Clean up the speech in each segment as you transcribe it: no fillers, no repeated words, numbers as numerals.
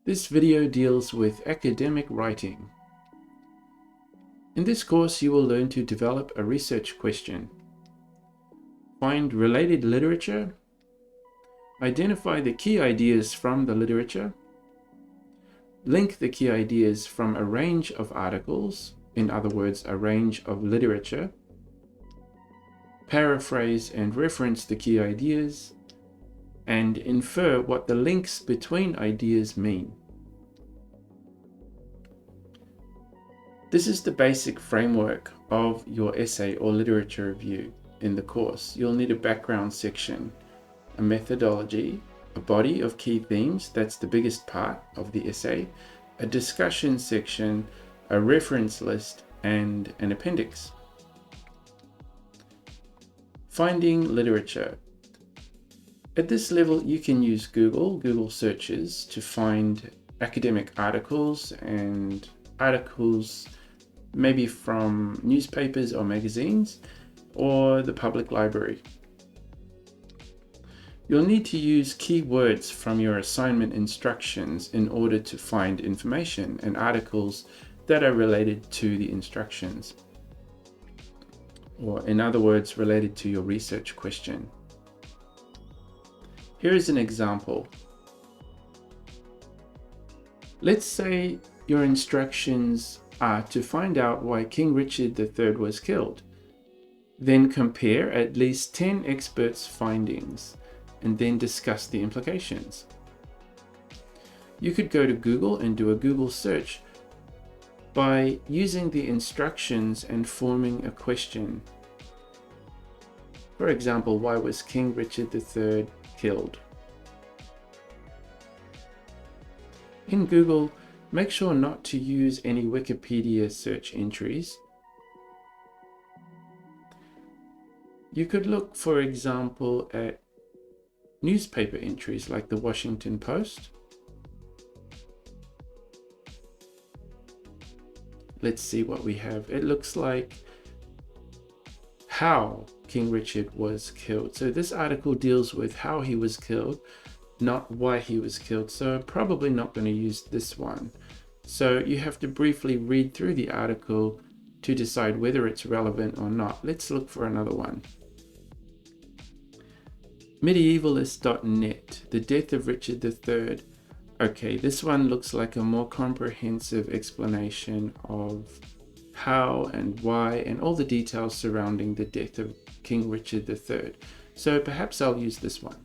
This video deals with academic writing. In this course, you will learn to develop a research question, find related literature, identify the key ideas from the literature, link the key ideas from a range of articles, in other words, a range of literature, paraphrase and reference the key ideas, and infer what the links between ideas mean. This is the basic framework of your essay or literature review in the course. You'll need a background section, a methodology, a body of key themes, that's the biggest part of the essay, a discussion section, a reference list, and an appendix. Finding literature. At this level, you can use Google searches to find academic articles and articles maybe from newspapers or magazines or the public library. You'll need to use keywords from your assignment instructions in order to find information and articles that are related to the instructions, or in other words, related to your research question. Here is an example. Let's say your instructions are to find out why King Richard III was killed. Then compare at least 10 experts' findings and then discuss the implications. You could go to Google and do a Google search by using the instructions and forming a question. For example, why was King Richard III killed? In Google, make sure not to use any Wikipedia search entries. You could look, for example, at newspaper entries like the Washington Post. Let's see what we have. It looks like how King Richard was killed. So this article deals with how he was killed, not why he was killed. So I'm probably not going to use this one. So you have to briefly read through the article to decide whether it's relevant or not. Let's look for another one. Medievalist.net, the death of Richard III. Okay, this one looks like a more comprehensive explanation of how and why and all the details surrounding the death of King Richard III. So perhaps I'll use this one.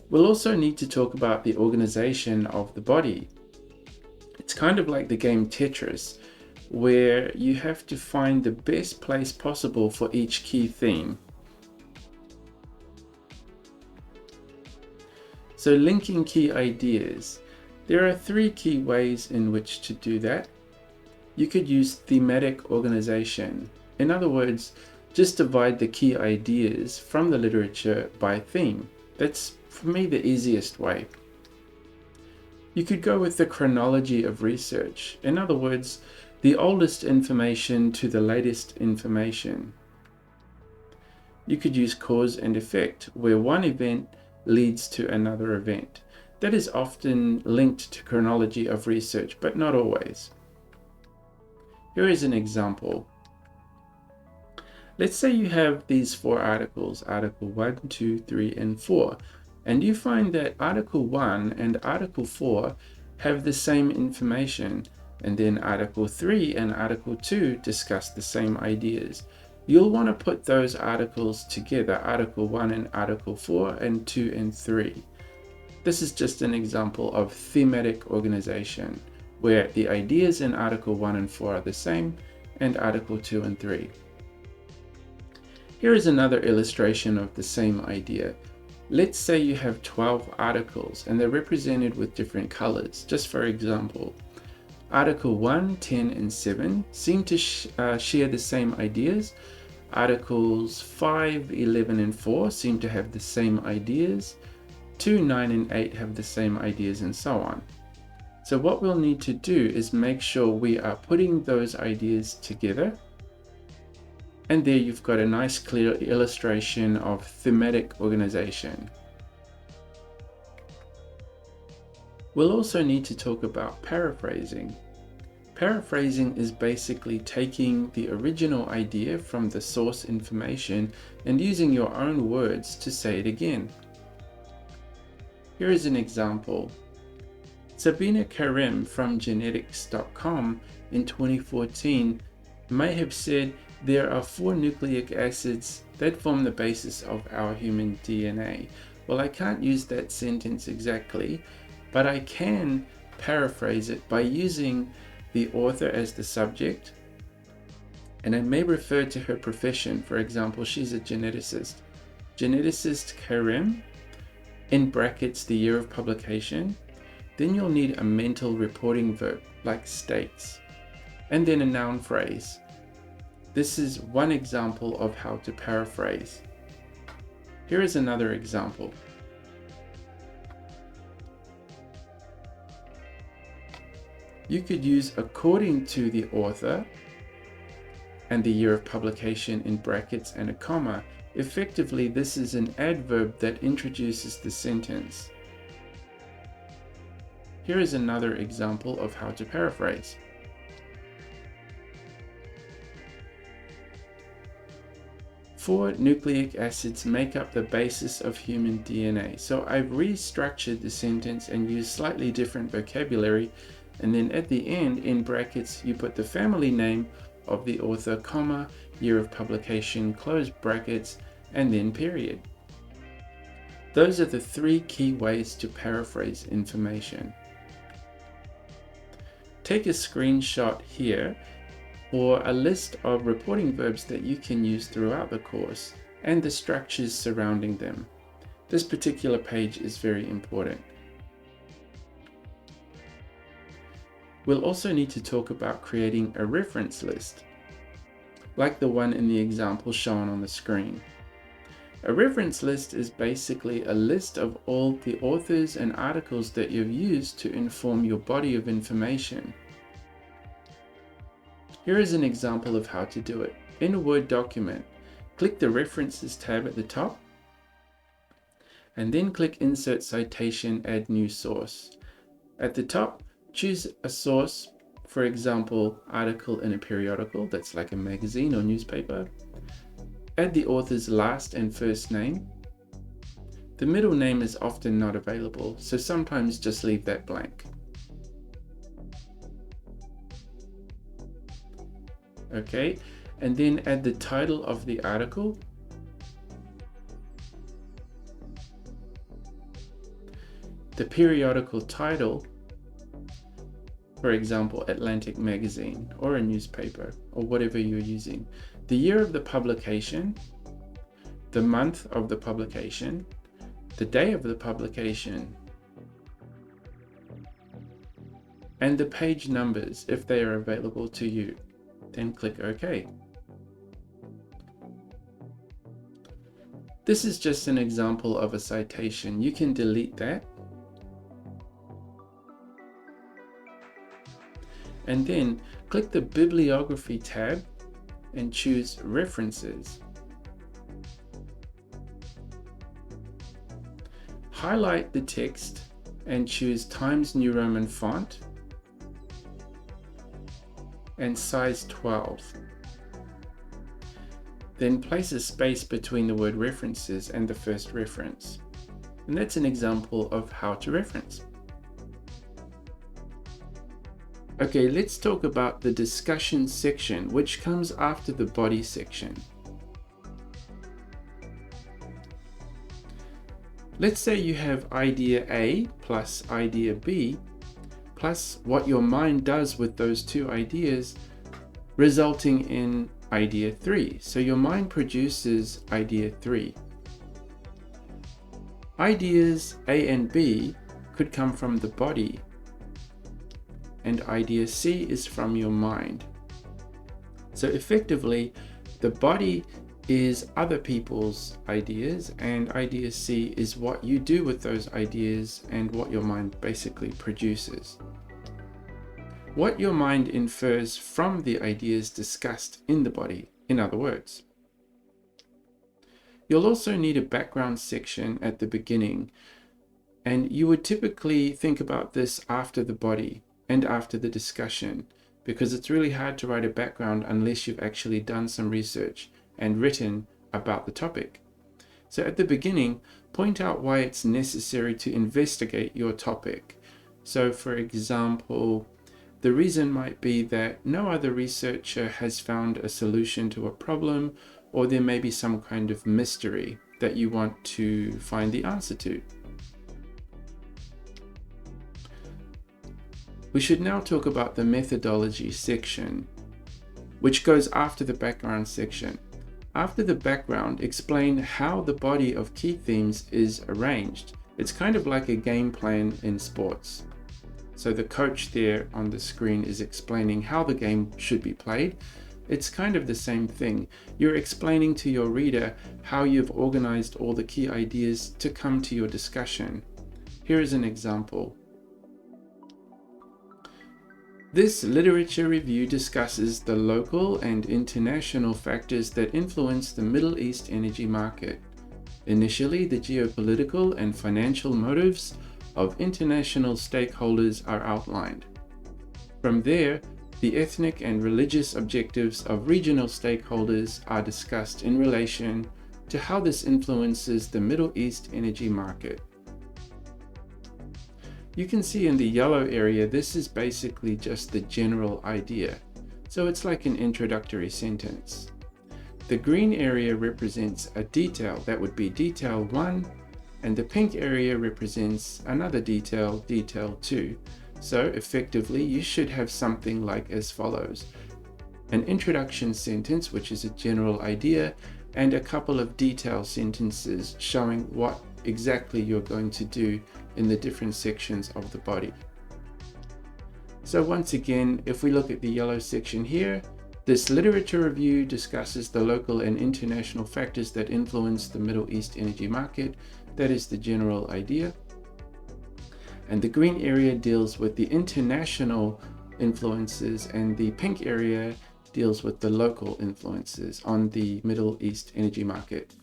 We'll also need to talk about the organization of the body. It's kind of like the game Tetris, where you have to find the best place possible for each key theme. So linking key ideas. There are 3 key ways in which to do that. You could use thematic organization. In other words, just divide the key ideas from the literature by theme. That's, for me, the easiest way. You could go with the chronology of research. In other words, the oldest information to the latest information. You could use cause and effect, where one event leads to another event. That is often linked to chronology of research, but not always. Here is an example. Let's say you have these 4 articles, Article 1, 2, 3, and 4, and you find that Article 1 and Article 4 have the same information, and then Article 3 and Article 2 discuss the same ideas. You'll want to put those articles together, Article 1 and Article 4 and 2 and 3. This is just an example of thematic organization, where the ideas in Article 1 and 4 are the same, and Article 2 and 3. Here is another illustration of the same idea. Let's say you have 12 articles, and they're represented with different colors. Just for example, Article 1, 10, and 7 seem to share the same ideas. Articles 5, 11, and 4 seem to have the same ideas. 2, 9, and 8 have the same ideas, and so on. So what we'll need to do is make sure we are putting those ideas together. And there you've got a nice clear illustration of thematic organization. We'll also need to talk about paraphrasing. Paraphrasing is basically taking the original idea from the source information and using your own words to say it again. Here is an example. Sabina Karim from genetics.com in 2014 may have said there are 4 nucleic acids that form the basis of our human DNA. Well, I can't use that sentence exactly, but I can paraphrase it by using the author as the subject, and I may refer to her profession. For example, she's a geneticist. Geneticist Karim, in brackets the year of publication. Then you'll need a mental reporting verb like states, and then a noun phrase. This is one example of how to paraphrase. Here is another example. You could use according to the author and the year of publication in brackets and a comma. Effectively, this is an adverb that introduces the sentence. Here is another example of how to paraphrase. Four nucleic acids make up the basis of human DNA. So I've restructured the sentence and used slightly different vocabulary, and then at the end, in brackets, you put the family name of the author, comma, year of publication, close brackets, and then period. Those are the 3 key ways to paraphrase information. Take a screenshot here or a list of reporting verbs that you can use throughout the course and the structures surrounding them. This particular page is very important. We'll also need to talk about creating a reference list, like the one in the example shown on the screen. A reference list is basically a list of all the authors and articles that you've used to inform your body of information. Here is an example of how to do it. In a Word document, click the References tab at the top, and then click Insert Citation, Add New Source. At the top, choose a source, for example, article in a periodical, that's like a magazine or newspaper. Add the author's last and first name. The middle name is often not available, so sometimes just leave that blank. Okay, and then add the title of the article, the periodical title, for example, Atlantic Magazine or a newspaper or whatever you're using, the year of the publication, the month of the publication, the day of the publication, and the page numbers if they are available to you. Then click OK. This is just an example of a citation. You can delete that. And then click the Bibliography tab and choose References. Highlight the text and choose Times New Roman font and size 12. Then place a space between the word references and the first reference. And that's an example of how to reference. Okay, let's talk about the discussion section, which comes after the body section. Let's say you have idea A plus idea B plus what your mind does with those 2 ideas, resulting in idea 3. So your mind produces idea 3. Ideas A and B could come from the body, and idea C is from your mind. So effectively, the body is other people's ideas, and idea C is what you do with those ideas and what your mind basically produces. What your mind infers from the ideas discussed in the body, in other words. You'll also need a background section at the beginning, And you would typically think about this after the body and after the discussion, because it's really hard to write a background unless you've actually done some research and written about the topic. So at the beginning, point out why it's necessary to investigate your topic. So for example, the reason might be that no other researcher has found a solution to a problem, or there may be some kind of mystery that you want to find the answer to. We should now talk about the methodology section, which goes after the background section. After the background, explain how the body of key themes is arranged. It's kind of like a game plan in sports. So the coach there on the screen is explaining how the game should be played. It's kind of the same thing. You're explaining to your reader how you've organized all the key ideas to come to your discussion. Here is an example. This literature review discusses the local and international factors that influence the Middle East energy market. Initially, the geopolitical and financial motives of international stakeholders are outlined. From there, the ethnic and religious objectives of regional stakeholders are discussed in relation to how this influences the Middle East energy market. You can see in the yellow area, this is basically just the general idea. So it's like an introductory sentence. The green area represents a detail, that would be detail 1, and the pink area represents another detail, detail 2. So effectively, you should have something like as follows: an introduction sentence, which is a general idea, and a couple of detail sentences showing what exactly you're going to do in the different sections of the body. So once again, if we look at the yellow section here, this literature review discusses the local and international factors that influence the Middle East energy market. That is the general idea. And the green area deals with the international influences, and the pink area deals with the local influences on the Middle East energy market.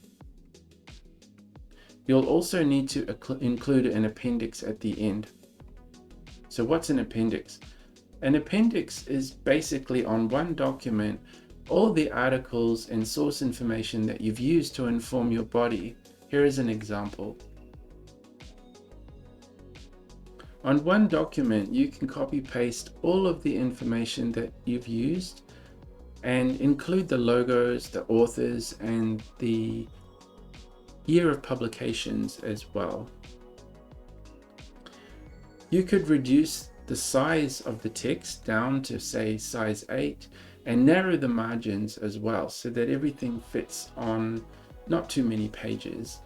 You'll also need to include an appendix at the end. So what's an appendix? An appendix is basically on one document all the articles and source information that you've used to inform your body. Here is an example. On one document, you can copy paste all of the information that you've used and include the logos, the authors, and the year of publications as well. You could reduce the size of the text down to say size 8 and narrow the margins as well so that everything fits on not too many pages.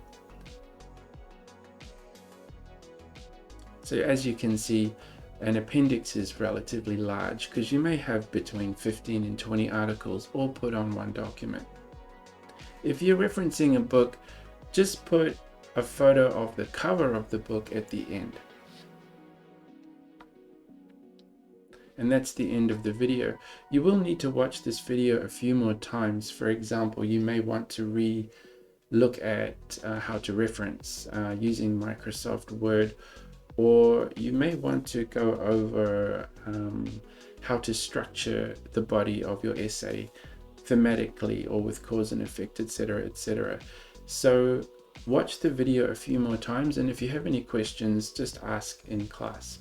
So as you can see, an appendix is relatively large because you may have between 15 and 20 articles all put on one document. If you're referencing a book, just put a photo of the cover of the book at the end. And that's the end of the video. You will need to watch this video a few more times. For example, you may want to look at how to reference using Microsoft Word, or you may want to go over how to structure the body of your essay thematically or with cause and effect, etc., etc. So watch the video a few more times, and if you have any questions, just ask in class.